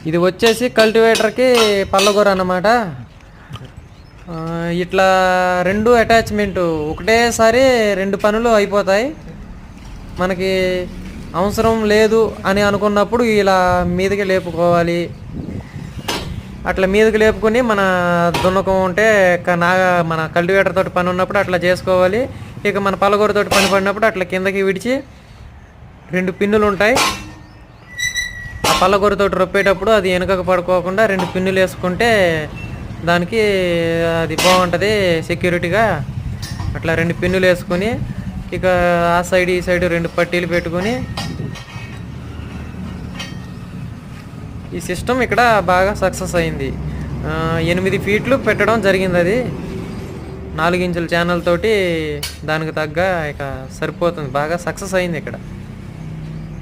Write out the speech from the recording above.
ఇది వచ్చేసి కల్టివేటర్కి పల్లగొర అన్నమాట. ఇట్లా రెండు అటాచ్మెంట్ ఒకటేసారి రెండు పనులు అయిపోతాయి. మనకి అవసరం లేదు అని అనుకున్నప్పుడు ఇలా మీదకి లేపుకోవాలి. అట్లా మీదకి లేపుకొని మన దున్నకం ఉంటే మన కల్టివేటర్ తోటి పని ఉన్నప్పుడు అట్లా చేసుకోవాలి. ఇక మన పల్లగొరతోటి పని పడినప్పుడు అట్లా కిందకి విడిచి రెండు పిన్నులు ఉంటాయి. ఆ పల్లగొరతోటి రొప్పేటప్పుడు అది వెనకకు పడుకోకుండా రెండు పిన్నులు వేసుకుంటే దానికి అది బాగుంటుంది సెక్యూరిటీగా. అట్లా రెండు పిన్నులు వేసుకొని ఇక ఆ సైడ్ ఈ సైడ్ రెండు పట్టీలు పెట్టుకొని ఈ సిస్టమ్ ఇక్కడ బాగా సక్సెస్ అయింది. 8 ఫీట్లు పెట్టడం జరిగింది. అది 4 ఇంచుల ఛానల్ తోటి దానికి తగ్గ ఇక సరిపోతుంది. బాగా సక్సెస్ అయింది ఇక్కడ.